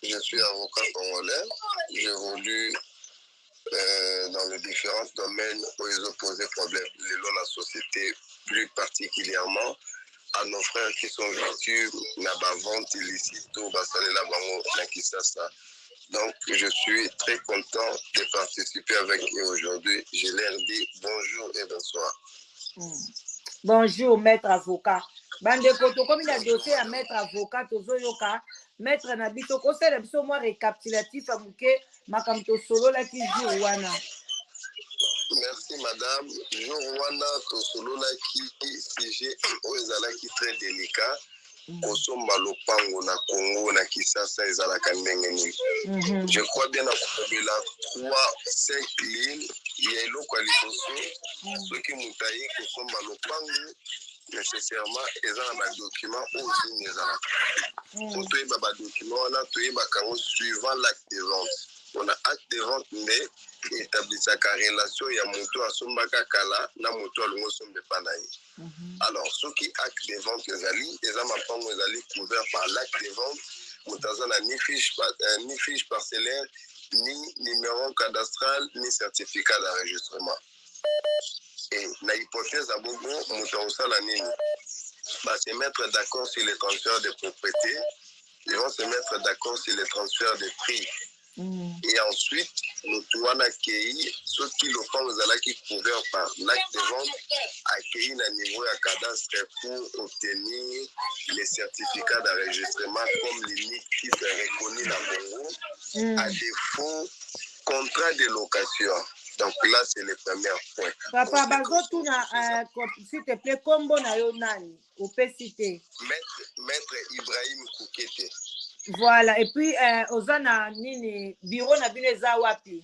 Je suis avocat congolais. J'évolue dans les différents domaines où ils ont posé problème. La société, plus particulièrement à nos frères qui sont victimes de la vente illicite ou la Kisasa. Donc, je suis très content de participer avec eux aujourd'hui. Je leur dis bonjour et bonsoir. Bonjour, maître avocat. Bande koto comme il a dossier à maître avocat tozo yoka maître Nabito kosele biso moi récapitulatif amuke makamto solo la ki wana. Merci madame. Wana to solo la ki sujet ezala ki très délicat. Kosomba lopango na Congo na Kisasa ezalaka ndenge nini. Je crois bien à kobela 3-5 lignes ya eloko ya liboso soki mutaye kosomba lopango nécessairement ezala ba document oyo ezalaka. Toyeba ba document wana toyebaka ngo suivant l'acte de vente. On a acte de vente mais établissaka relation ya moto asombaka kala na moto alongo sombe panaye. Alors, ceux qui acte de vente ezali, ezali couvert par l'acte de vente, mutazana ni fiche parcellaire, ni numéro cadastral, ni certificat d'enregistrement. Et la hypothèse à Bogo, mutazana nini, va se mettre d'accord sur les transferts de propriété, ils vont se mettre d'accord sur les transferts de prix. Et ensuite, nous devons accueillir ceux qui le font qui couvert par l'acte de vente, accueillir un niveau de cadastre pour obtenir les certificats d'enregistrement comme limite qui est reconnu dans le Congo, à défaut, contrat de location. Donc là, c'est le premier point. Papa, s'il te plaît, combo na yonani, au citer. Maître Ibrahim Koukete. Voilà, et puis, Ozana Nini, bureau na bine za wapi?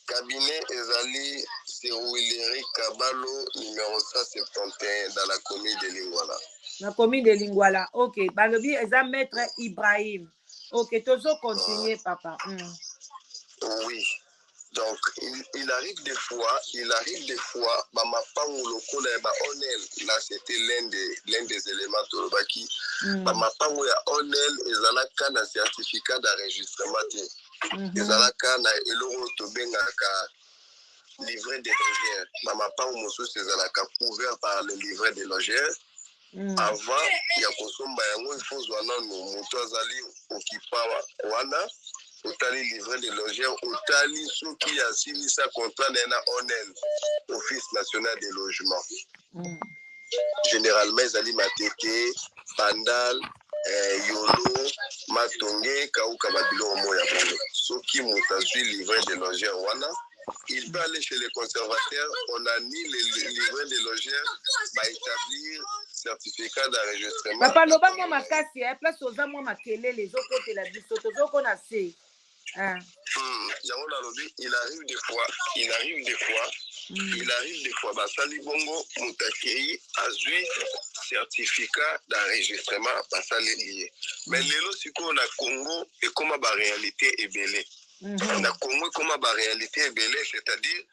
Cabinet Ezali, c'est Willery Kabalo, numéro 171, dans la commune de Lingwala. La commune de Lingwala, ok. Balobi, Eza maître Ibrahim. Ok, toujours continuer, papa. Oui. Donc, il arrive des fois, ma pango lokola ba onel, là c'était l'un des éléments de l'obaki. Ma pango ya onel, ezalaka na certificat d'enregistrement. Ezalaka na eloro to bengaka livret de logère. Ma pango mosusu ezalaka couvert par le livret de logère. Avant, ya kosomba yango il faut zwana no moto azali okipa wana. Otali livret de logère, otali ceux qui a signé sa contrat dans ONEL, Office national de logement. Généralement, ils allaient Matete, Pandal, Yolo, Matonge, Kauka Babilo, Moya. Ceux qui m'ont suivi livret de logère, voilà. Il peut aller chez les conservateurs, on a mis les livrets de logère, va établir certificat d'enregistrement. Papa, loba moi makasi, place aux amours makele, les autres côtés la bisoto, qu'on a fait. Il arrive des fois, Basali Bongo, Moutakei, Azui, certificat d'enregistrement, Basali lié. Mais l'élo, si on a Congo, et comment la réalité est belle. Na Congo, comment la réalité est belle, c'est-à-dire,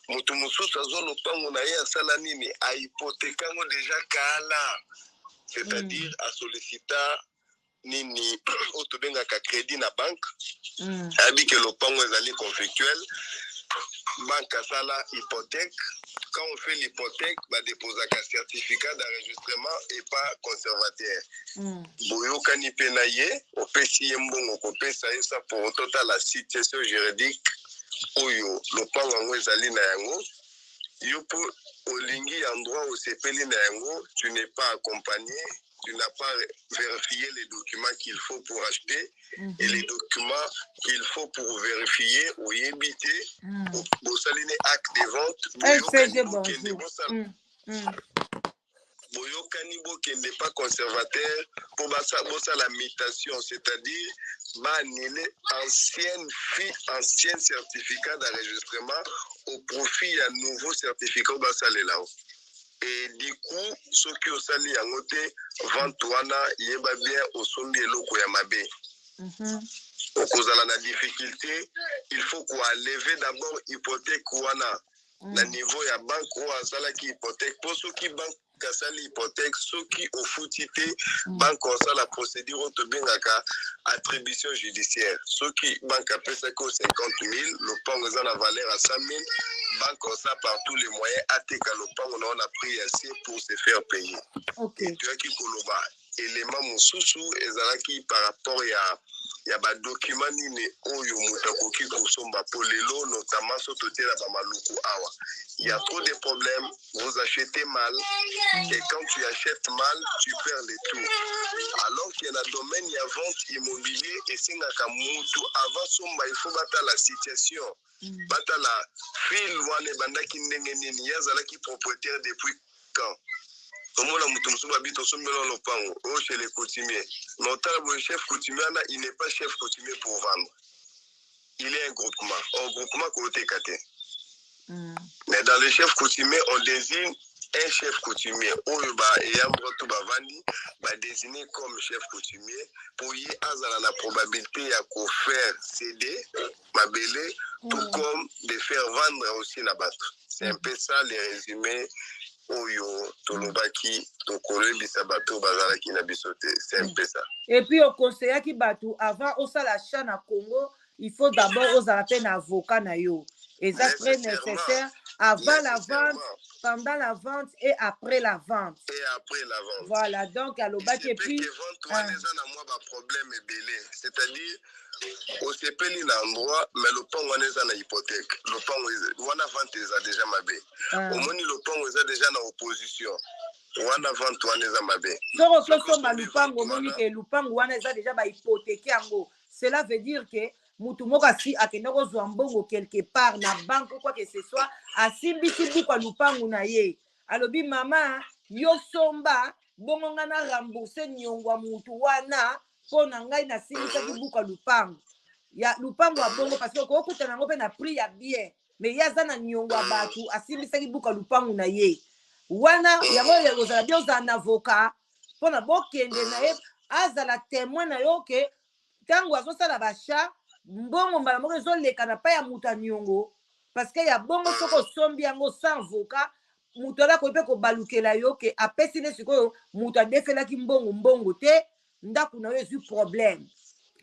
Moutoumousou, ça zone au temps, on a eu un salanini, à hypothéquer déjà Kala, c'est-à-dire à solliciter nini otobengaka crédit na banque abi que le pango ezali conflictuel banque sala hypothèque quand on fait l'hypothèque va déposer un certificat d'enregistrement et pas conservateur boyoka ni penaye opesi mbongo kopesa ça pour total la situation juridique oyo le pango ezali na yango yo pour olingi endroit où c'est peli na yango tu n'es pas accompagné. Tu n'as pas vérifié les documents qu'il faut pour acheter et les documents qu'il faut pour vérifier ou y éviter. Pour saline acte de vente. Boyokanibo qui n'est pas conservateur pour la mutation, c'est-à-dire annuler ancien certificat d'enregistrement au profit d'un nouveau certificat là. Et du coup, ceux qui ont sali en côté, Vantuana, yeba bien au son de l'eau Yamabe. Au cause de la difficulté, il faut qu'on lève d'abord hypothèque Wana. na niveau ya banque oyo asalaki hypothèque mpo soki banque asali hypothèque soki ofuti te banque osala procédure oyo tobengaka attribution judiciaire soki banque apesaki o 50 000 lopango eza na valeur ya 100 000 banque osala par tous les moyens ateka lopango na ona prix ya sie pour se faire payer toyaki koloba élément mosusu ezalaki par rapport ya badocument nini oyo moto akoki kosomba po lelo notamment so totela bamaluku awa il y a trop de problèmes vous achetez mal et quand tu achètes mal tu perds les tout alors que na domaine ya vente immobilier esengaka mutu avant somba il faut batala situation batala fil wana ebandaki ndenge nini yazalaki propriétaire depuis quand omona mutu mosusu babi tosombela lopango oyo chez les coutumiers mais otala boye chef coutumier wana il n'est pas chef coutumier pour vendre il est un groupement groupement koloteka te mais dans le chef coutumier on désigne un chef coutumier oyo eyambwa to bavandi désigné comme chef coutumier pour y azala la probabilité ya faire céder mabele tout comme de faire vendre aussi la bateau c'est un peu ça les résumés oyo tolobaki tokolebisa bato bazalaki na biso te c'est un peu ça et puis au conseillaki bato avant osala achat na Congo il faut d'abord ozala pe na avocat na yo et ça très nécessaire avant la vente pendant la vente et après la vente voilà donc alobaki et puis problème c'est-à-dire osepeli na endroit mais lopango wana eza na hypothèque lopango wana vente eza déjà mabe omoni lopango eza déjà na opposition wana vente wana eza mabe soko kosomba lupango omoni ke lupango wana eza déjà bahypothèque yango cela veut dire que mutu moko asi akende kozwa mbongo quelque part na banque quoi que ce soit asimbisi buku lupango na ye alobi mama yo somba bongo nga na rembourse nyongwa mutu wana mpo na ngai nasimbisaki buku lupango ya lupango ya bongo parce que okokutana yango mpe na prix ya bien mais ye aza na nyongo ya bato asimbisaki buku lupango na ye wana yango ozala bien ozala na avocat mpo na bokende na ye azala témoin na yo ke ntango azosala basha mbongo mbala moko ezoleka na pa ya mutu ya nyongo parce que ya bongo soko osombi yango sans avocat mutu ala koyi mpe kobalukela yo ke apesi ne sikoyo mutu adefelaki mbongo te ndako na yo ezwi problème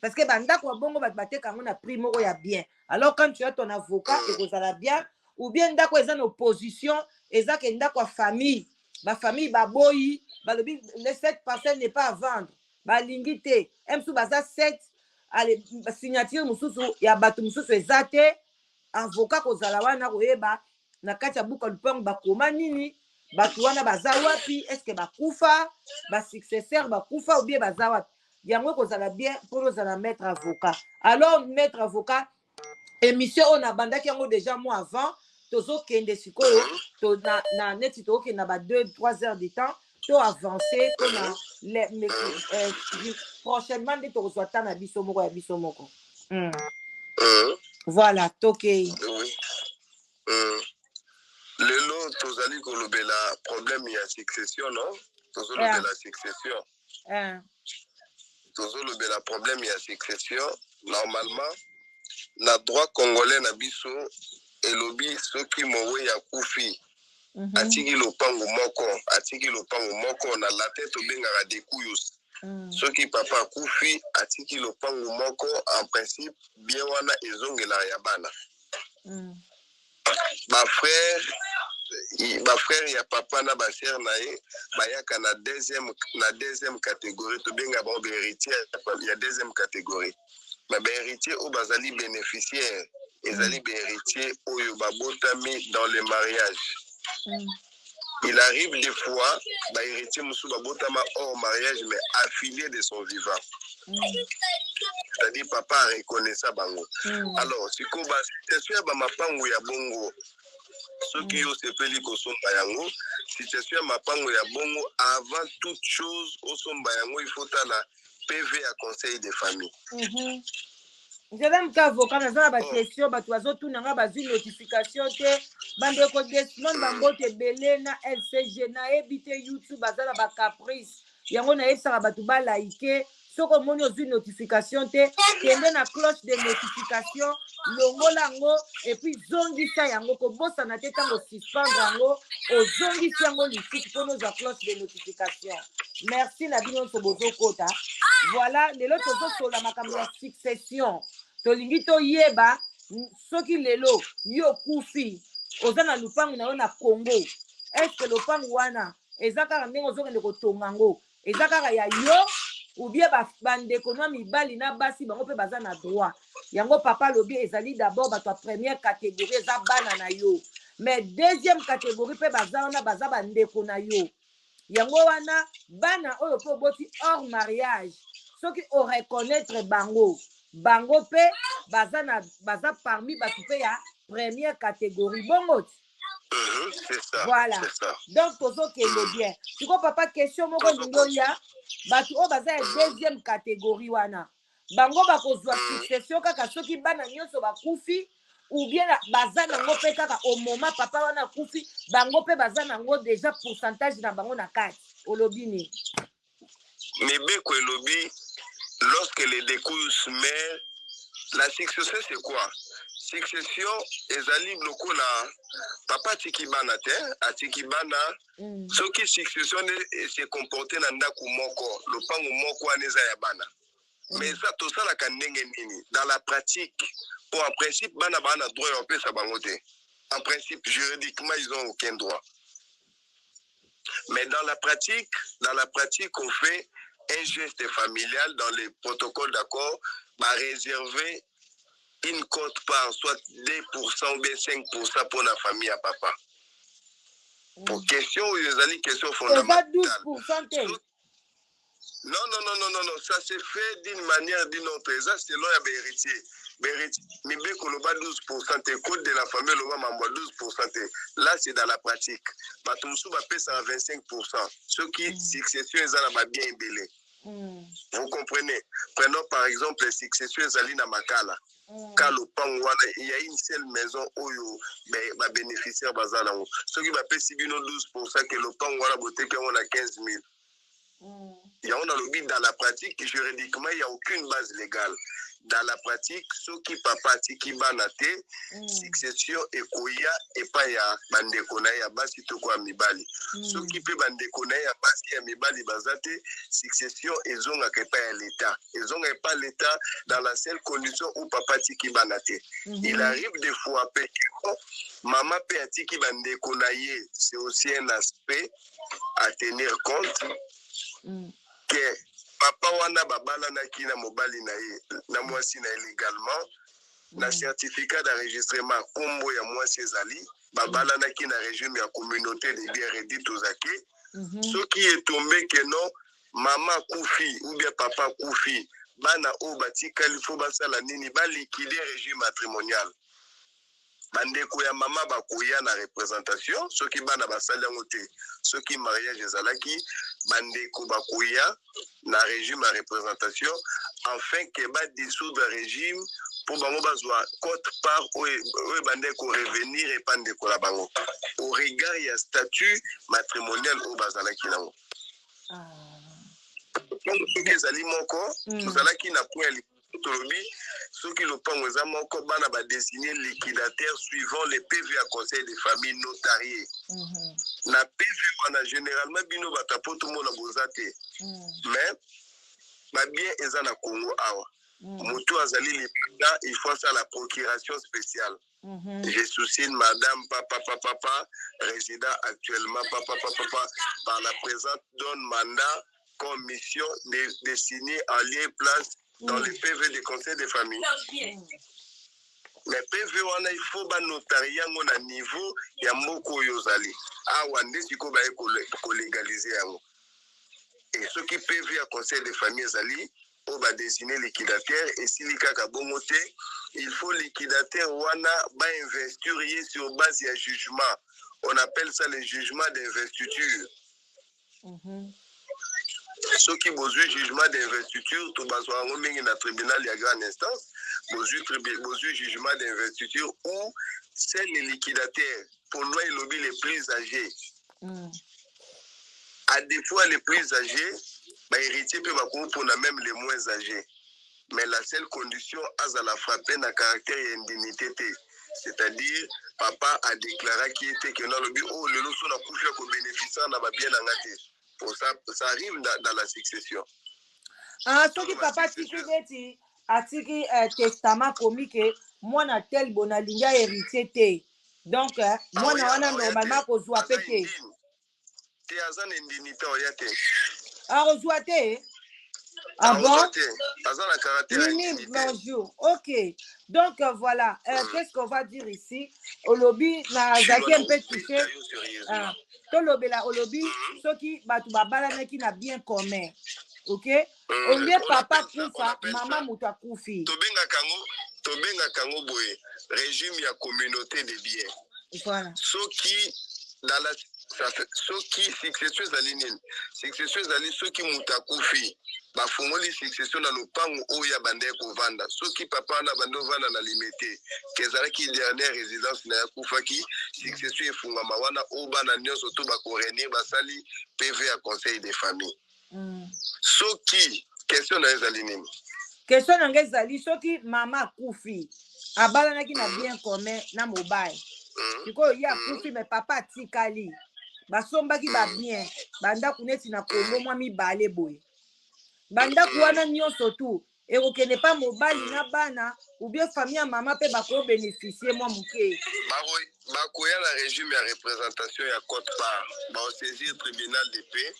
parce que bandako ya bongo bato bateka yango na prix moko ya bien alors quand tu as ton avocat ekozala bien ou bien ndako eza na opposition eza ke ndako ya famille bafamille baboyi balobi les 7 parcelles n'est pas à vendre balingi te emsu baza 7 ale signature mosusu ya bato mosusu eza te avocat kozala wana koyeba na kati ya buku ya lupango bakoma nini bato wana baza wapi estce bakufa basuccesseur bakufa ou bien baza wapi yango kozala bien pour ozala maître avocat alors maître avocat émission on a bandaki yango déjà moi avant tozokende sikoyo to na neti tokende na ba 2-3 heures de temps to avancer to na prochainement nde tokozwa ta na biso moko ya biso moko voilà tokei lelo tozali kolobela problème ya succession non tozolobela succession tozolobela problème ya succession normalement na droit congolais na biso elobi soki mowe ya kufi atiki lopango moko na latin tobengaka dekuyus soki papa akufi atiki lopango moko en principe bien wana ezongela ya bana bafrère ya papa na basere na ye bayaka na deuxième catégorie tobenga bango baheritier ya deuxième catégorie mais baheritier oyo bazali bénéficiaire ezali baheritier oyo babotami dans le mariage il arrive des fois baheritier mosusu babotama hors mariage mais affilié de son vivant c'est-à-dire papa areconnaissa bango alors sikoyo basituation ya bamapango ya bongo soki yo sepeli kosomba yango situation ya mapango ya bongo avant toute chose osomba yango il faut tala PV ya conseil de famille nzela muka avocat naza na baquestion bato bazotunanga bazwi notification te bandeko desmond bambote ebele na LCG nayebi te YouTube baza na bacaprice yango nayebisaka bato balaike soki omoni ozwi notification te kende na cloche de notification longola yango epuis zongisa yango kobosana te ntango suspendre yango ozongisi yango lisusu mpona ozwa cloche de notification. Merci na bino nyonso bozokota. Voilà, lelo tozosola makambo ya succession. Tolingi toyeba soki lelo yo kufi oza na lupangu na yo na Congo, est-ce que lupangu wana eza kaka ndenge ozokende kotonga yango eza kaka ya yo ou bien bandeko na mibali na basi bango mpe baza na droit yango? Papa lobi ezali d'abord bato ya première catégorie eza bana na yo, mais deuxième catégorie mpe baza wana baza bandeko na yo. Yango wana bana oyo mpe oboti hors mariage soki oreconnaître bango mpe baza parmi bato mpe ya première catégorie bongo. C'est ça. Voilà. Ça. Donc tozokende bien. Siko papa question moko lingoya bato oyo baza ya deuxième catégorie wana bango bakozwa succession kaka soki bana nyonso bakufi ou bien baza nango mpe kaka au moment papa wana kufi bango mpe baza nango déjà pourcentage na bango na kati olobi ni mibeko elobi lorsque les décousses meurent. La succession c'est quoi? Succession ezali lokola papa atiki bana te atiki bana soki succession se comporter na ndako moko lopango moko wana eza ya bana mais ça tosalaka ndenge nini dans la pratique? Bon, en principe bana bana droit ya opesa bango te. En principe juridiquement ils ont aucun droit, mais dans la pratique on fait un geste familial dans les protocoles d'accord, réserver une cote par soit 2% ou bien 5% pour la famille à papa. Pour question, une question fondamentale. 12%. Non, ça se fait d'une manière ou d'une autre. Ça, c'est selon les héritiers. Mais bien qu'on a 12%, le code de la famille, on a 12%. Là, c'est dans la pratique. Batumsou va payer 25%. Ceux qui succession, ils ont bien ébélé. Vous comprenez? Prenons par exemple les successions Zalina Makala. Quand le pan il y a une seule maison où les bénéficiaires bazalango. Ceux qui va payer 12% que le pan wala boté qu'on a 15 000. Il y a on a le but dans la pratique juridiquement il n'y a aucune base légale. Dans la pratique, ceux qui papa tiki banate, succession et koya et pas ya bandekona ya basi to kwa mibali. Ceux qui peut bandekona ya basi ya mibali bazate, succession et zonga ke pas ya l'état. Et zonga pas l'état dans la seule condition où papa tiki banate. Il arrive des fois pe maman pe tiki bandekona ye, c'est aussi un aspect à tenir compte que papa wana babala na kina mobali na ye na mwasi na légalement na certificat d'enregistrement kombo ya mwasi ezali babala na kina régime ya communauté de biens rédits tozake ce qui est tombé que non maman kufi ou bien papa kufi bana o batikali fo basala nini ba liquider régime matrimonial bandeko ya mama bakoya na représentation soki bana basali yango te soki mariage ezalaki bandeko bakoya na régime à représentation afin que ba dissoudre régime pour bango bazwa cote part ou bandeko revenir et bandeko la bango au regard ya statut matrimonial ou bazalaki nango soki ezali moko tozalaki na point tolobi soki lopango eza moko bana ba désigner liquidateur suivant les PV à conseil de famille notarié na PV wana généralement bino batapo tout monde boza te mais ba bien eza na Congo awa mutu azali lipida il faut ça la procuration spéciale. Je soucie madame papa résident actuellement papa par la présente donne mandat comme mission de signer en lieu et place dans les PV du conseil de famille. Mais PV wana il faut ba notariat ngona niveau ya moko yozali. Awa nde siko ba ko légaliser yango. Et ceux qui PV à conseil de famille zali on va désigner liquidateur et si likaka bongote il faut liquidateur wana ba investir sur base ya jugement. On appelle ça le jugement d'investiture. Ceux qui besoin jugement d'investiture, tout besoin en na tribunal ya grande instance, besoin jugement d'investiture ou c'est les liquidateurs pour nous les lobbies les plus âgés. à des fois les plus âgés, bah, héritier peut pour même les moins âgés. Mais la seule condition, à la frapper n'a caractère et indignité. C'est-à-dire, papa a déclaré qu'il était que dans le but, oh, le lot sur la couche qu'on bénéficie, on a bien engagé. Pour ça, ça arrive dans la succession. Ah, ce qui papa tiki a tiki testament commis que moi na tel bonalinga héritier. Donc, moi na wana normalement qu'on soit pété. Tu as une indignité au yate. Ah, reçoit ah bon? Bonjour. Ok. Donc, voilà. Qu'est-ce qu'on va dire ici? Au lobby, na zaki un peu touché. Au lobby, ceux qui qui n'a bien commun. Ok? Au lieu papa kufa, maman muta kufi. Tobenga kango boye. Régime ya communauté de biens. Voilà. Ceux qui, dans la ceux qui succession zali ceux qui muta kufi. Bafungoli succession na lupango oya bande kovanda soki papa na bando vanda na limité kezalaki dernière résidence na yakufaki succession efungama wana obana nyonso to bakorenir basali PV à conseil des familles soki question na ezali nini question na ngezali soki mama kufi abalanaki na bien commun na mobile sikoyo ya kufi mais papa tikali basombaki ba bien bandako neti na Kongo mwa mibale boye bandako wana nyonso tu ekokende pa mobali na bana ou bien famille ya mama mpe bakobénéficie mwa moke bakoya na régime ya représentation ya cote part baosaisir tribunal de paix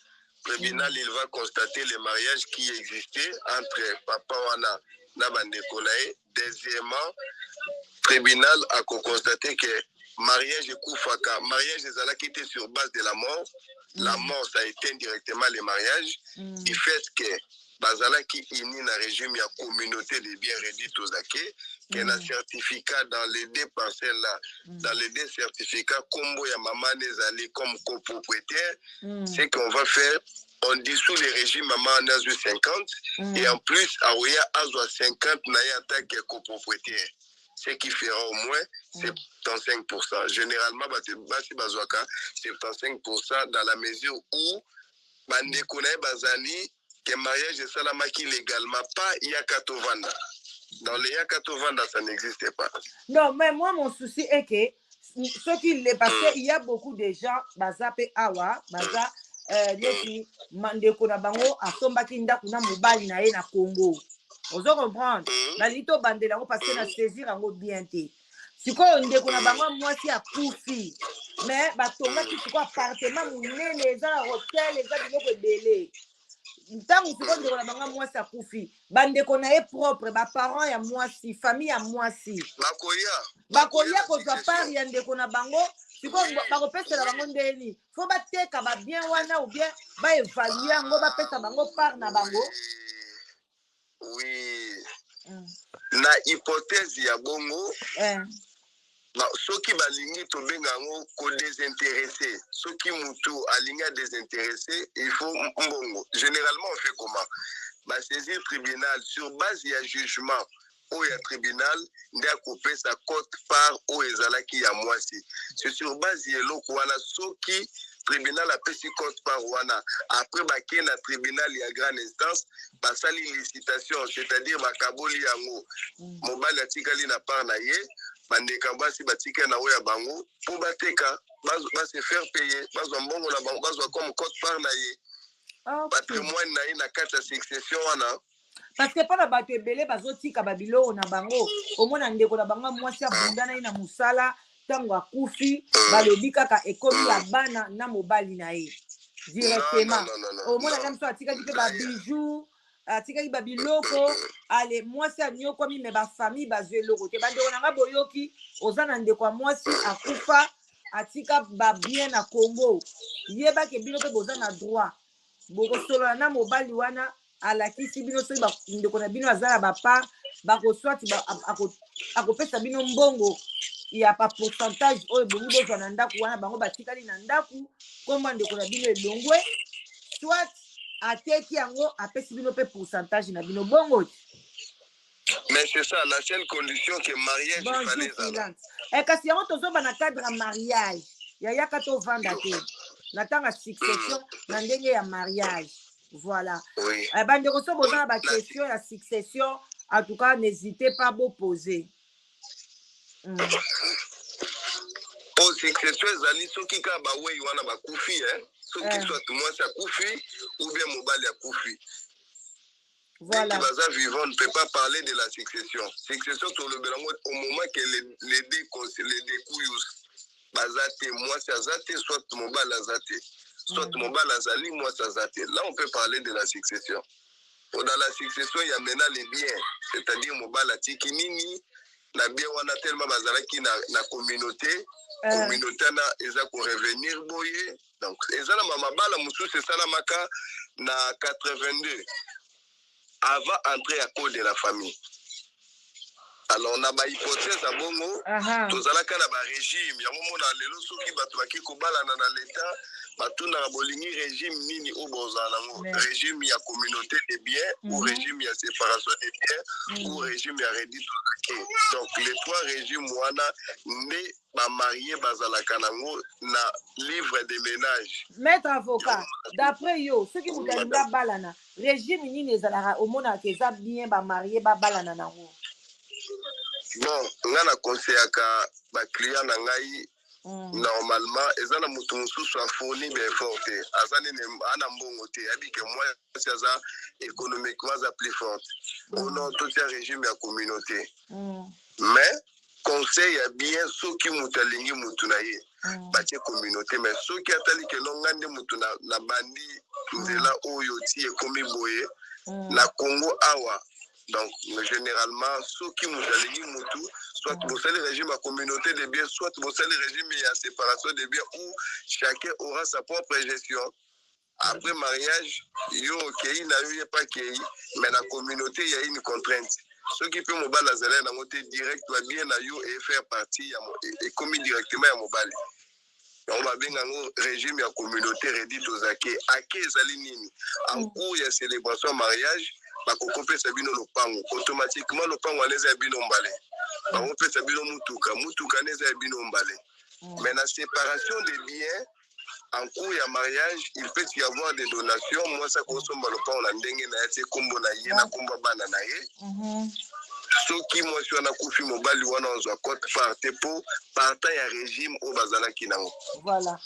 tribunal il va constater le mariage qui existait entre papa wana na bandeko na ye deuxièmement tribunal a constaté que mariage ekufaka mariage ezalaki était sur base de la mort la mort ça éteint directement le mariage du fait que bazalaki ini na régime ya communauté de biens rédits tozake que na certificat dans les deux parcelles là dans les deux certificats combo ya maman ezali comme copropriétaire c'est qu'on va faire on dissout les régimes maman en azo 50 et en plus aoya azo 50 na ya attaque copropriétaire ce qui fera au moins 75%. Généralement, basi bazwaka 75% dans la mesure où bandeko na bazali que mariage salamaki légalement pas yakatovanda. Dans les yakatovanda, ça n'existe pas. Non, mais moi mon souci est que ce qui l'est passé, il y a beaucoup de gens bazape awa, baza neti mandeko na bango asombaki ndako na mobali na ye na Congo. Ozo comprendre balito bandela ngo parce que na saisir yango bien te sikoyo ndeko na bango mwasi akufi mais batongaki sikoyo appartement monene eza na hotel eza biloko ebele ntango sikoyo ndeko na bango mwasi akufi bandeko na ye propre baparent ya mwasi famille ya mwasi bakoya kozwa part ya ndeko na bango sikoyo bakopesela bango ndeni fo bateka babien wana ou bien baévalue yango bapesa bango part na bango. Oui. Na hypothèse ya bongo soki balingi tobenga ngo ko désintéressé soki mutu alinga désintéressé il faut mbongo généralement on fait comment ba saisir tribunal sur base ya jugement ou ya tribunal ndia kopesa cote part ou ezalaki ya mwasi c'est sur base ya eloko wana soki tribunal apesi cote part wana après baké na tribunal ya grande instance basali licitation c'est-à-dire bakaboli yango mobali atikali na part na ye bandeka basi batika na oya bango po bateka base faire payer bazwa mbongo na bango bazwa comme cote part na ye patrimoine na ye na kati ya succession wana parce que mpona bato ebele bazotika babiloko na bango omona ndeko na bango mwasi abunda na ye na mosala ntango akufi balobi kaka ekomi ya bana na mobali na ye directement omona na moso atikaki mpe babijou atikaki babiloko ale mwasi anyokomi me bafamille bazwa eloko te bandeko na nga boyoki oza na ndeko ya mwasi akufa atika babien na Congo yebaki bino mpe boza na droit bokosolola na mobali wana alakisi bino soki ndeko na bino aza na bapart bakoswati akopesa bino mbongo ya pa pourcentage oyo bongi bozwa na ndako wana bango batikali na ndako komba ndeko na bino elongwe soit ateki yango apesi bino mpe pourcentage na bino bongo. Mais c'est ça la seule condition que mariage fallait ça. Kasi yango tozoba na cadre ya mariage yayaka tovanda te na tanga succession na ndenge ya mariage. Voilà. Oui. Bandeko so boza ba question ya succession, en tout cas n'hésitez pas à vous poser. O succession ezali soki ka ba wei wana ba kufi soki soit mwasi akufi ou bien mobali akufi. Voilà. Qui baza vivant ne peut pas parler de la succession. Succession sur le belango au moment que les deux couilles bazate mwasi azate soit mobali azate. Soit mobile azali, moi ça zate. Là, on peut parler de la succession. Dans la succession, il y a maintenant les biens. C'est-à-dire, mobile atiki nini, na bien wana tellement bazalaki na communauté. Communauté na eza ko revenir boye. Donc, eza na mamabala musu c'est ça la maka na 82. Avant entrer à cause de la famille. Alors, on a une hypothèse à bongo. Tozalaka na ba régime. Ya momo na lelo soki bato baki kobala na l'état. Batuna bolingi régime nini au bozanango régime ya communauté des biens ou régime ya séparation des biens ou régime ya rédito. Donc les trois régimes wana ne ba marié bazalaka nango na livre de ménage. Maître avocat, d'après yo, ceux qui mutalinga balana régime nini ezalaka omona keza bien ba marié ba balana nango. Bon, ngana conseillaka ba client na ngai normalement ezana mutu mususu afoni be forte azani ne ana mbongo te abike moi ça économiquement ça plus forte au nom tout un régime ya communauté mais conseil ya bien soki mutalingi mutu na ye batie communauté mais soki atali ke nongande mutu na bandi nzela oyo ti ekomi boye na Congo awa. Donc, généralement, ceux qui nous allaient mutu, soit vous savez le régime à communauté de biens, soit vous savez le régime à séparation de biens où chacun aura sa propre gestion. Après mariage, il y a ok, il n'y a pas ok, mais la communauté, il y a une contrainte. Ceux qui peuvent mobile à dans côté direct, va bien à you et faire partie et commis directement à mobile. On va bien un régime à communauté rédit aux acquis. Acquis zalinini. En cours, il y a célébration mariage. Automatiquement le pango aneza bino mbale on peut sabino mutuka neza bino mbale mais la séparation des biens en cours ya mariage il peut y avoir des donations moi ça consomme le pango na ndenge na yete kombo na ye na kombo bana na ye soki moi je na kufi mobali wana onzo cote parte pour partant ya régime au bazala kinango. Voilà,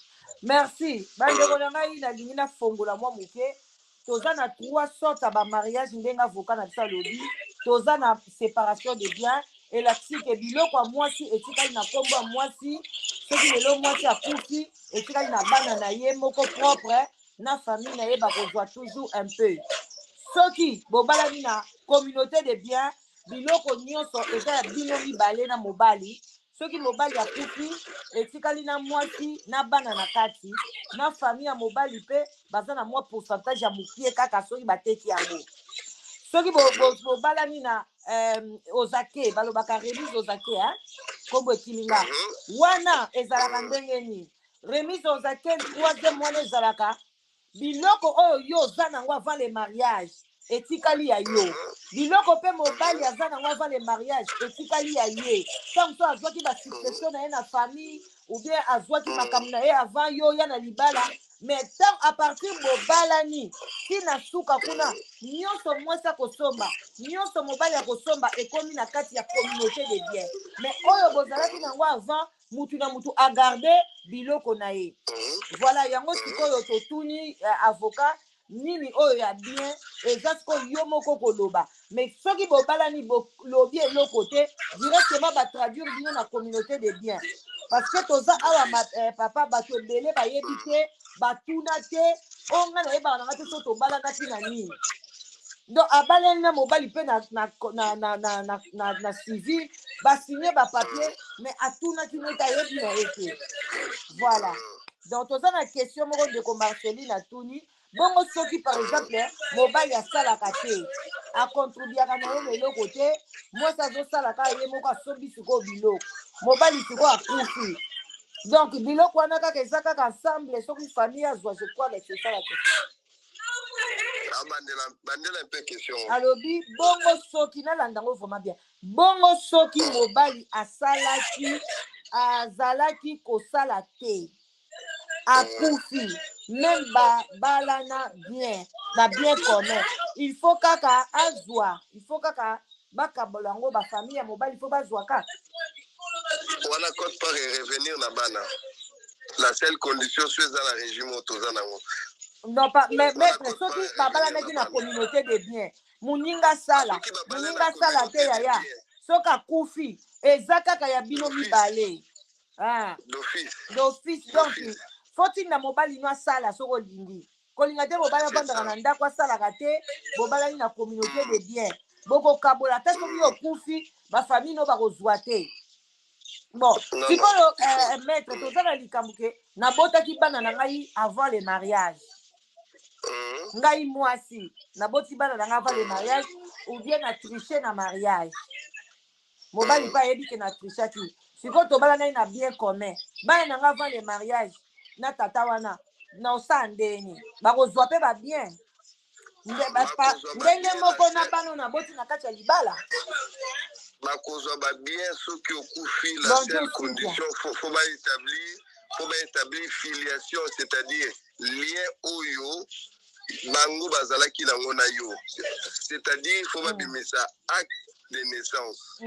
merci bandeko na ngai na lingina fongola moi muke. Toza na trois sortes à mariage ndenga avocat na bisa lobi toza na séparation de biens et la tsike biloko ya mwasi etikali na kombo ya mwasi soki lelo mwasi akufi etikali na bana na ye moko propre na famille na ye bakozwa toujours un peu soki bobalani na communauté de biens biloko nyonso eza ya bino mibale na mobali soki mobali akufi etikali na mwasi na bana na kati na famille ya mobali pe baza na mwa pourcentage ya mokie kaka soki bateki yango soki bobalani na ozake balobaka remise ozake kombo ekilinga wana ezalaka ndenge nini remise ozake troisième wana ezalaka biloko oyo yo oza nango avant le mariage etikali ya yo biloko mpe mobali aza nango avant le mariage etikali ya ye ntango so azwaki basuccession na ye na famille ou bien azwaki makambo na ye avant yo ya na libala mais tant à partir bobalani tina suka kuna nyonso mwasi akosomba nyonso mobali akosomba ekomi na kati ya communauté de biens mais oyo bozalaki nango avant mutu na mutu agarde biloko na ye voilà yango sikoyo totuni avocat nini oyo ya bien eza sikoyo yo moko koloba mais soki bobalani bolobi eloko te directement batraduire bino na communauté de biens parce que toza awa papa bato ebele bayebi te batuna te onga nayebaka nanga te so tobalanaki na nini donc abalani na mobali mpe na civil basigne bapapier mais atunaki neti ayebi na ye te voilà donc toza na question moko ndeko Marceline atuni bongo soki par exemple mobali asalaka te akontribuaka na ye na eloko te mwasi azosalaka ye moko asombi sikoyo biloko mobali sikoyo akufi donc biloko wana kaka eza kaka ensemble soki famille azwa je crois c'est ça la question. alobi bongo soki nalandango vraiment bien bongo soki mobali azalaki kosala te akufi même balana bien na bien commun il faut kaka azwa il faut kaka bakabola yango bafamille ya mobali il faut bazwa kaka wana code part et revenir na bana la seule condition soit dans la régime toza nango non pas mais maître soki babalanaki na communauté de bien moninga sala te yaya soki akufi eza kaka ya bino mibale d'office donc fotinda mobali no asala soki olingi kolinga te mobali avandaka na ndako asalaka te bobalani na communauté de bien bokokabola ata soki okufi bafamille no bakozwa te bon sikoyo maître toza na likambo ke nabotaki bana na ngai avant le mariage ngai mwasi naboti bana na ngai avant le mariage ou bien na triche na mariage mobali mpe ayebi ke na trichaki sikoyo tobala ngai na bien commun bana na ngai avant le mariage na tata wana na osala ndeni bakozwa mpe babien ndenge moko na bana naboti na kati ya libala bakozwa babien soki okufi la seule condition faut baétablir filiation c'est-à-dire lien oyo bango bazalaki nango na yo c'est-à-dire faut babimisa acte de naissance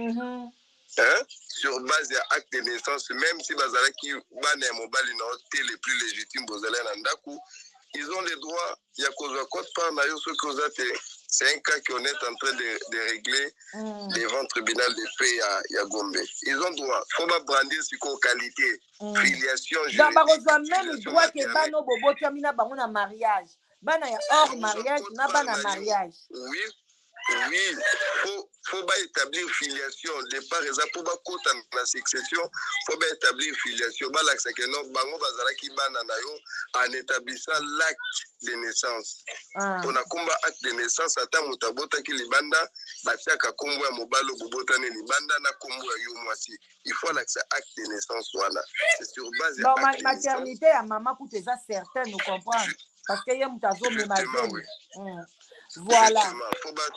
sur base ya acte de naissance même si bazalaki bana ya mobali na te les plus légitimes bozala na ndaku ils ont le droit ya kozwa code part na yo soki oza te. C'est un cas qu'on est en train de régler devant le tribunal de paix à Gombe. Ils ont droit. Il faut pas brandir sur qualité, filiation, juridique. Même droit que bano bobo termina bango na mariage. Bana ya hors mariage, na bana mariage. Oui. Faut pas établir filiation. De par exemple, pour pas côté la succession, faut pas établir filiation. Ba l'accès que non, bango bazala ki bana na yo en établissant l'acte de naissance. On a combat acte de naissance ata mutabota ki libanda batiaka kombo ya mobalo bobota ne libanda na kombo ya yo mwasi. Il faut l'accès acte de naissance voilà. C'est sur base de acte de maternité à maman coûte ça certain nous comprendre parce que y'a mutazo memazeli. Voilà. Faut pas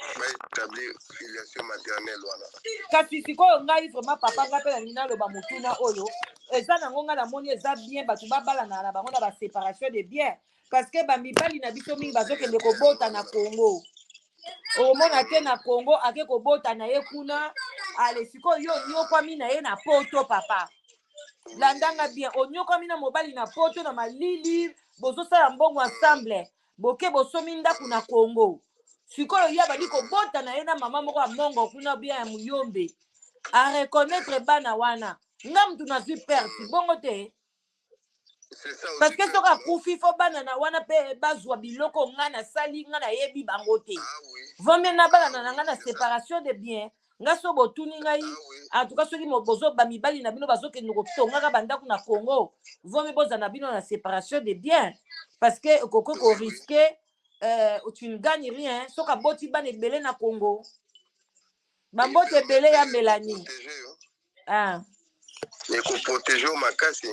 établir filiation maternelle voilà. Kasi sikoyo ngai vraiment papa ngape na nina loba mutuna oyo eza nango nga na moni eza bien batu babala na bango na ba séparation de bien parce que bamibali na biso mingi bazokende kobota na Congo omona te na Congo ake kobota na ye kuna ale sikoyo yo nyokwami na ye na poto papa landanga bien onyokwami na mobali na poto na malili bozosala mbongo ensemble boke bosomi ndaku na Congo sikoyo ya bali kobota na ye na mama moko ya mongo kuna bien ya muyombe a reconnaître bana wana nga mtu nazwi perte bongo te parce que soki akufi fo bana na wana mpe bazwa biloko nga nasali nga nayebi bango te vomie na bana na nga na séparation de bien nga so botuni ngai en tout cas soki bozo bamibali na bino bazokende kotongaka bandako na Congo vomie boza na bino na séparation de bien parce que okoko koriske tu ne gagnes rien soki aboti bana ebele na Congo bambote ebele ya Mélanie ekoprotege o makasi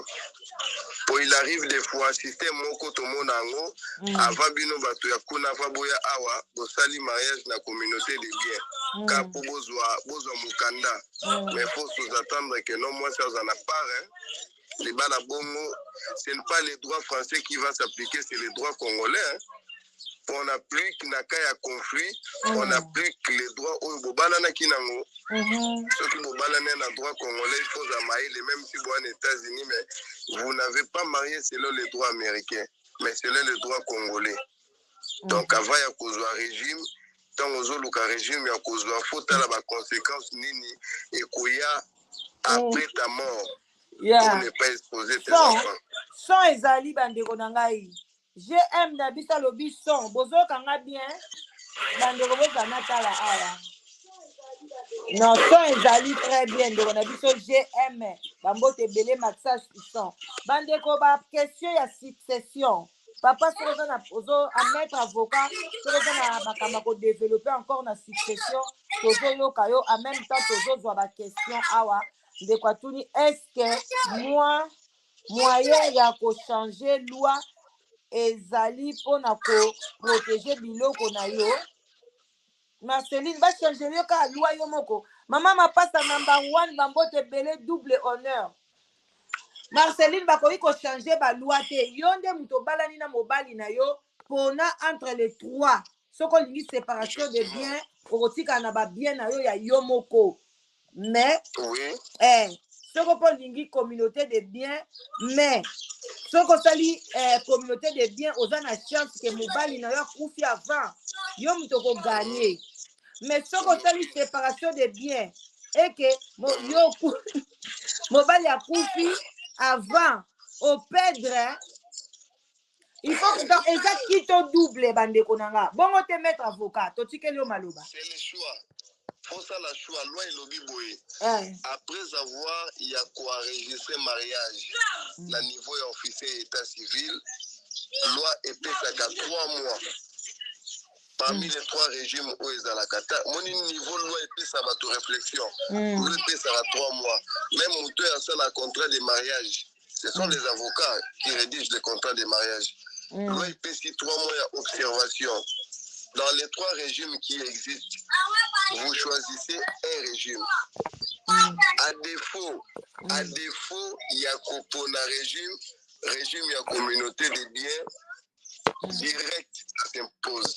po il arrive des fois système moko tomona yango avant bino bato ya kuna fa boya awa bosali mariage na communauté de bien ka po bozwa mokanda mais faut sous-attendre que non moi ça en a part les bana bongo ce n'est pas le droit français qui va s'appliquer c'est le droit congolais on applique na cas ya conflit on applique les droits au bobana na kinango ceux qui bobana na droit congolais il faut amailler même si vous en États-Unis mais vous n'avez pas marié selon les droits américains mais selon les droits congolais donc avant ya kozwa régime tant ozoluka régime ya kozwa faute la ba conséquences nini ekoya après ta mort pour ne pas exposer tes enfants sans ezali bandeko na ngai GM na bisa lobi son bozokanga bien bandeko bozana tala awa non son ezali très bien ndeko na biso GM bambote ebele massage son bandeko ba question ya succession papa sokoza na ozo a mettre avocat sokoza na makamba ko développer encore na succession tozoyoka yo en même temps tozozwa ba question awa ndeko atuni est-ce que moi moyen ya ko changer loi ezali mpona koprotege biloko na yo Marceline bachange yo ka loi yo moko mama mapasa number 1 bambote ebele double honneur Marceline bakoki ko changer ba loi te yo nde muto balani na mobali na yo pona entre les trois soko lingi séparation de biens okotika na ba bien na yo ya yo moko mais soko po lingi communauté de biens mais soko sali communauté de biens oza na chance que mobali na yo akufi avant yo muto ko gagner mais soko sali séparation de biens et que yo mobali akufi avant au perdre il faut que dans exact kito double bandeko nanga bongo te mettre avocat to tikeli yo maloba c'est le choix pour ça la choix loi elobi boye après avoir ya koenregistrer mariage na niveau ya officier état civil loi epesaka 3 mois parmi les 3 régimes où ezalaka ta moni niveau loi epesa bato réflexion loi epesaka 3 mois même moto asala contrat de mariage ce sont les avocats qui rédigent les contrats de mariage loi epesi 3 mois ya observation dans les 3 régimes qui existent vous choisissez un régime à défaut il y a kopona régime ya communauté de biens direct s'impose.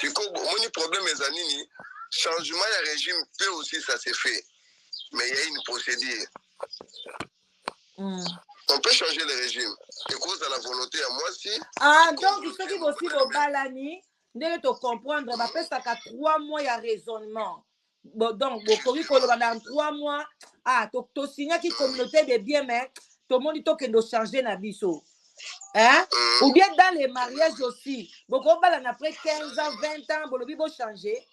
Mon problème est nini changement de régime peut aussi ça se fait mais il y a une procédure on peut changer le régime et cause de la volonté à moi si donc ce qui aussi au balani ndenge to comprendre bapesaka 3 mois ya raisonnement donc bokoki koloba dans 3 mois to signaki communauté de bien mais tomoni tokende changer na biso ou bien dans les mariages aussi bokobalana après 15 ans 20 ans bolobi bo changer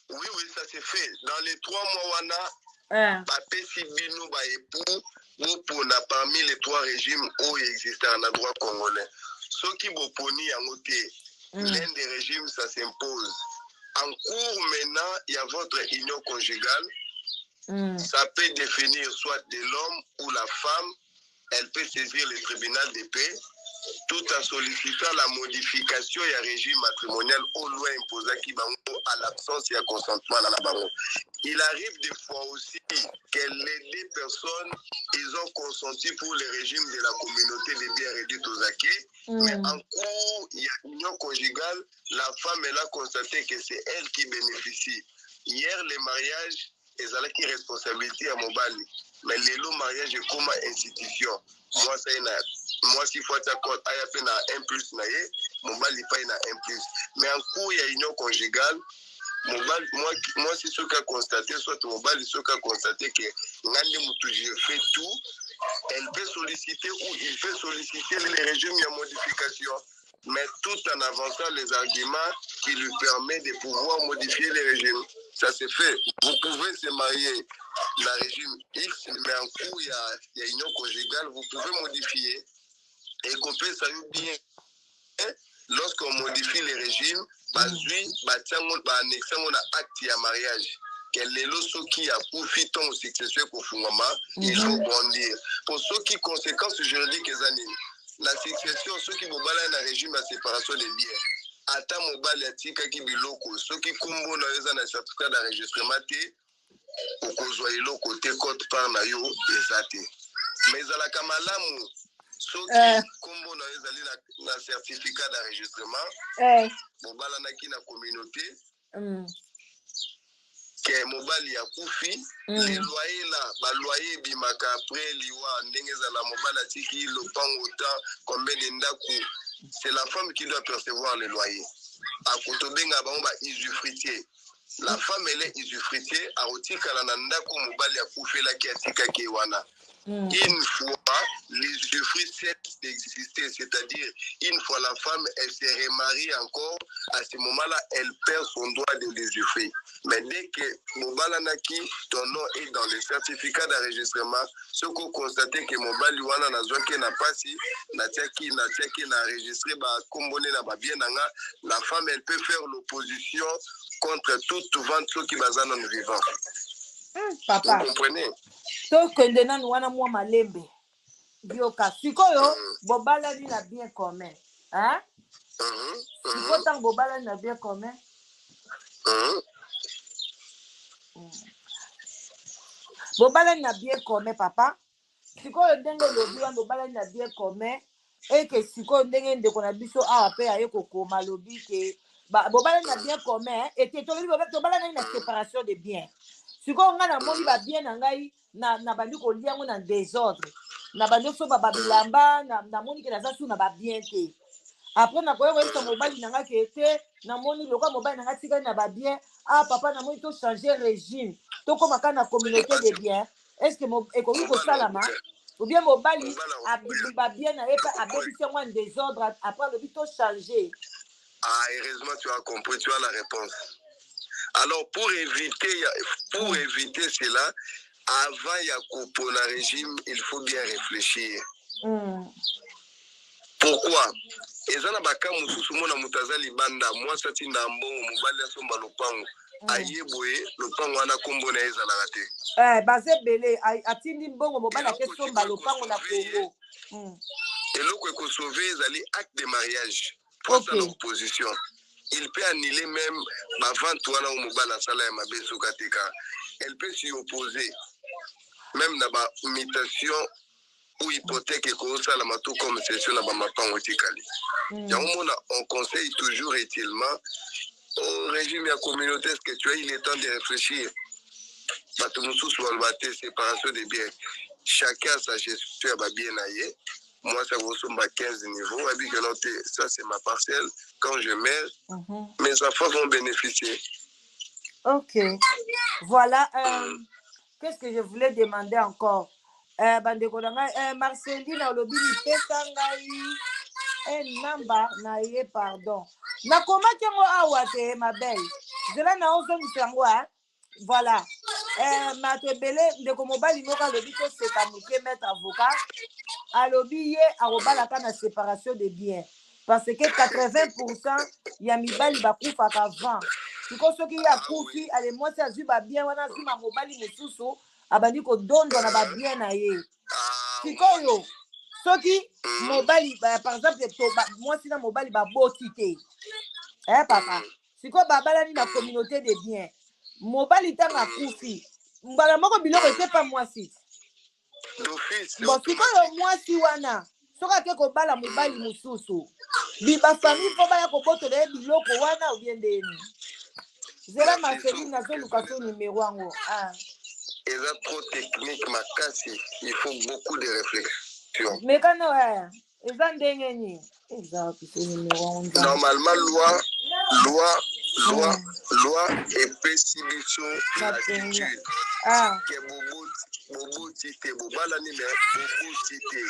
oui ça se fait dans les 3 mois wana bapesi bino ba époux bopona parmi les 3 régimes où existent en droit congolais ceux qui boponi yango te l'un des régimes ça s'impose en cours maintenant il y a votre union conjugale ça peut définir soit de l'homme ou la femme elle peut saisir le tribunal de paix tout en sollicitant la modification du régime matrimonial au loi imposé qui à l'absence de consentement dans la baron. Il arrive des fois aussi que les 2 personnes ils ont consenti pour le régime de la communauté des biens réduits aux acquis, mais en cours, il y a une union conjugale, la femme elle a constaté que c'est elle qui bénéficie. Hier, les mariages, ils ont la responsabilité à Mobali, mais le mariage est comme institution. Moi, c'est moi si faut t'accorder à 1 plus naïe mobali pas na 1 plus mais en cours il y a union conjugale mobali moi si ce qu'a constaté soit mobali ce qu'a constaté que ngandi mutu je fais tout elle peut solliciter ou il peut solliciter les régimes de modification mais tout en avançant les arguments qui lui permettent de pouvoir modifier les régimes ça se fait vous pouvez se marier la régime X mais en cours il y a union conjugale vous pouvez modifier et qu'on peut savoir bien lorsqu'on modifie les régimes annexer mon acte à mariage quel est le saut qui a profité au successeur pour fondement il faut bondir pour ceux qui conséquences juridiques la succession ceux qui vont balayer un régime à séparation des biens ata mobali atikaki biloko soki kombo na yo na certificat d'enregistrement te okozwa eloko te code part na yo eza te mais ezalaka malamu soki kombo na yo ezali na certificat d'enregistrement bobalanaki na communauté ke mobali akufi les loyers là baloyer ebimaka après liwa ndenge ezala mobali atiki lopango temps combien de ndako c'est la femme qui doit percevoir les loyers akotobenga bango ba usufruitier la femme elle est usufruitier aotikala na ndako mobali akufelaki atikaki wana une fois l'usufruit cesse d'exister, c'est-à-dire une fois la femme elle se remarie encore, à ce moment-là elle perd son droit de l'usufruit. Mais dès que Mobalanaki, ton nom est dans le certificat d'enregistrement, ce qu'on constate que Mobali wana na zoke na pasi, na tiaki na enregistré ba kombone na ba bien nanga, la femme elle peut faire l'opposition contre toute vente ceux qui bazan en vivant. Papa. Vous comprenez? Tokende nanu wana mwa malembe bioka sikoyo bobalani na bien commun hein siko tango bobalani na bien commun bobalani na bien commun papa sikoyo ndenge olobi wana obalani na bien commun eke sikoyo ndenge ndeko na biso awa mpe aye kokoma alobi ke bobalani na bien commun ete tolobi tobalani na séparation de bien sikoyo ngai namoni babien na ngai na bandi kolia yango na désordre na bandi so babilamba namoni ke naza su na babien te après nakoya koyebisa mobali na ngai ke te namoni lokwa mobali na ngai tikali na babien papa namoni tochange régime tokóma kaka na communauté de bien est ce que ekoki kosalama ou bien mobali babien na ye mpe abebisi yango en désordre après alobi tochange. Heureusement tu as compris, tu as la réponse. Alors pour éviter cela, avant Yakupo le régime, il faut bien réfléchir. Pourquoi? Ezana baka mususu mona mutaza libanda mwasa tinda mbongo mobali asomba lopango ayeboye lopango wana kombo na ezala te. Baze bele atindi mbongo mobali akesomba lopango na Congo. Eloko eko sauver ezali acte de mariage pour sa opposition. Il peut annuler même ma vente wana au mobali asala ya mabeso kateka. Elle peut s'y opposer même na ba mutation ou hypothèque et ça la matou comme session na ba mapango tikali. On conseille toujours utilement au régime et à la communauté ce que tu as, il est temps de réfléchir. Séparation des biens. Chacun a sa gestion à bien aillé. Moi, ça vaut 15 niveaux. Ça, c'est ma parcelle. Quand je meurs, mes enfants vont bénéficier. Ok. Voilà. Qu'est-ce que je voulais demander encore? Marceline Olobini Pesangai namba na ye pardon. Na komaki yango awa te ma belle. Zela na ozo musangwa. Voilà. Mato ebele ndeko mobali moko alobi toseka moke maître avocat alobi ye akobalaka na séparation de biens parce que 80% ya mibali bakufaka 20 siko soki ye akufi ale mwasi azwi babien wana azwima mobali mosusu abandi kodondwa na babien na ye sikoyo soki mobali par exemple mwasi na mobali baboti te papa sikoyo babalani na communauté de biens mobali ntango akufi mbala moko biloko etepa mwasi bon sikoyo mwasi wana soki ake kobala mobali mosusu bafamille mpo baya kobotola ye biloko wana obie ndeni zela Marceline nazoluka so numero yango eza trop technique makasi il faut beaucoup de réflexion mekano eza ndenge nini eza piso numero yango normalement loi epesi biso latitude ke boboti te bobalani me boboti te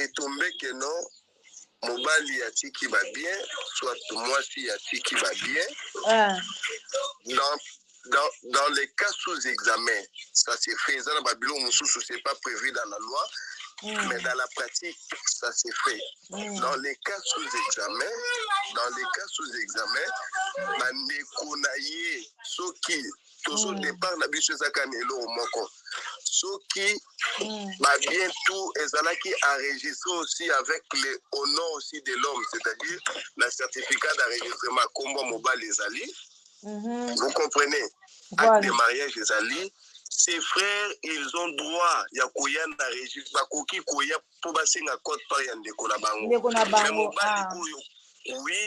etombeke no mobali atiki babien soit mwasi atiki babien dans les cas sous examen ça se fait ça na babilo mosusu c'est pas prévu dans la loi mais dans la pratique ça se fait dans les cas sous examen bandeko na ye soki tozo départ na biso ezaka na eloko moko soki babien tout ezalaki enregistré aussi avec le nom aussi de l'homme c'est-à-dire le certificat d'enregistrement kombo mobali ezali vous comprenez acte de mariage ezali ses frères ils ont droit ya koya na registre bakoki koya po basenga code part ya ndeko na bango mais mobali oyo oui,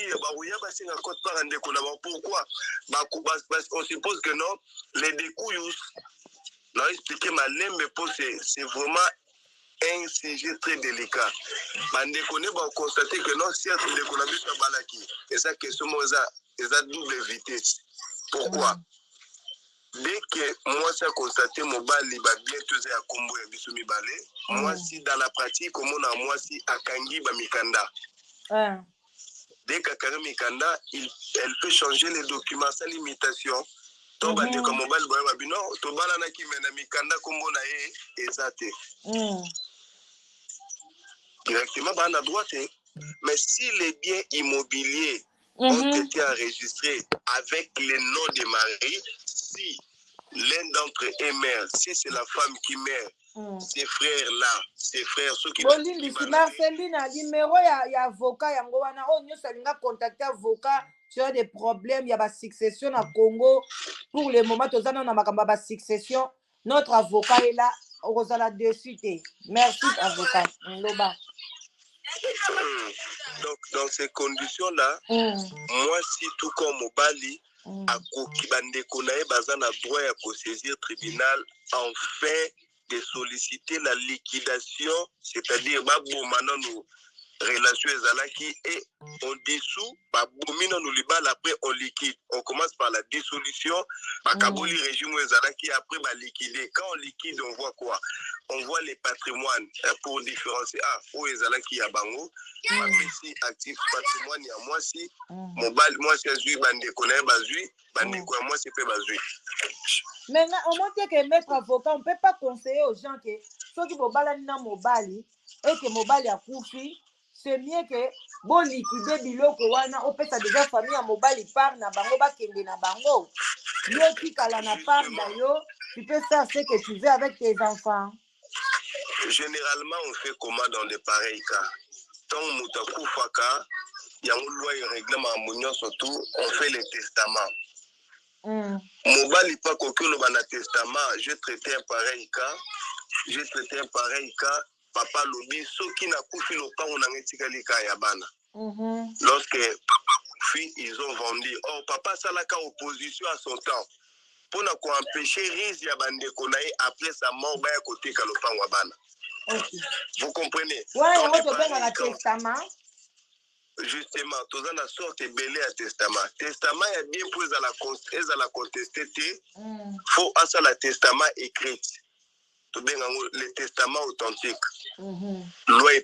pourquoi on suppose que non, les découilles, non, expliquer ma lème, mais c'est vraiment un sujet très délicat. On va constater que non, certes, les connabis sont balaki. Et ça, question, c'est double vitesse. Pourquoi? Dès que moi, ça constaté, mon bal, il va bientôt à Combo et Bissoumi Balé. Moi, si dans la pratique, comme on a moi, si à Kangi, Bamikanda. Dès qu'à Mikanda, elle peut changer les documents sans limitation. Donc, comme mobile boy babino, to balana ki mena Mikanda kombo na e ezate. Directement ba na droite. Mais si les biens immobiliers ont été enregistrés avec les noms des maris, si l'un d'entre eux est mère, si c'est la femme qui meurt, ces frères-là, ces frères, ceux qui... Marceline, numéro il y a avocat, yango wana on nous salinga contacter avocat sur des problèmes, il y a la succession à Congo. Pour le moment, tous on a ma succession. Notre avocat est là. okozala dessus te. Merci avocat Loba. Donc dans ces conditions là, moi si tout comme mobali akoki bandeko na ye baza na droit ya saisir tribunal afin de solliciter la liquidation, c'est-à-dire baboma nanu relation ezalaki et on dissout babomi nanu libala, après on liquide. On commence par la dissolution, bakaboli régime ezalaki, après liquider. Quand on liquide, on voit quoi? On voit les patrimoines pour différencier. Ah, où ezalaki ya bango, si actif patrimoine ya moi si mobile moi si azui bandeko na ye bazui bandeko ya moi si pe bazui. Maintenant, on montre que maître avocat, on ne peut pas conseiller aux gens que ceux qui vont balader dans mobile et que mobile a koufi, c'est mieux que bon liquider biloko wana on peut ça déjà famille à mobile part na bango ba kende na bango. Yo qui kala na part d'ailleurs, tu peux faire ce que tu veux avec tes enfants. Généralement, on fait comment dans de pareils cas? Tant moutakou faka, il y a une loi et règlement à surtout, on fait les testaments. Mobile pas coquille le testament, j'ai traité un pareil cas. Papa lobi ceux qui n'a koufi le pas on a ngetikali ka ya bana. Lorsque papa koufi, ils ont vendu. Oh papa salaka opposition à son temps. Pour ne pas empêcher risque ya bande konaï après sa mort ba ya côté kalopan wa bana. Vous comprenez? Ouais, on va faire un testament. Justement, tout ça, la sorte est belé à testament. Testament, il y a bien pour la contester. Il faut à la testament écrit. Tout bien, le testament authentique. Loi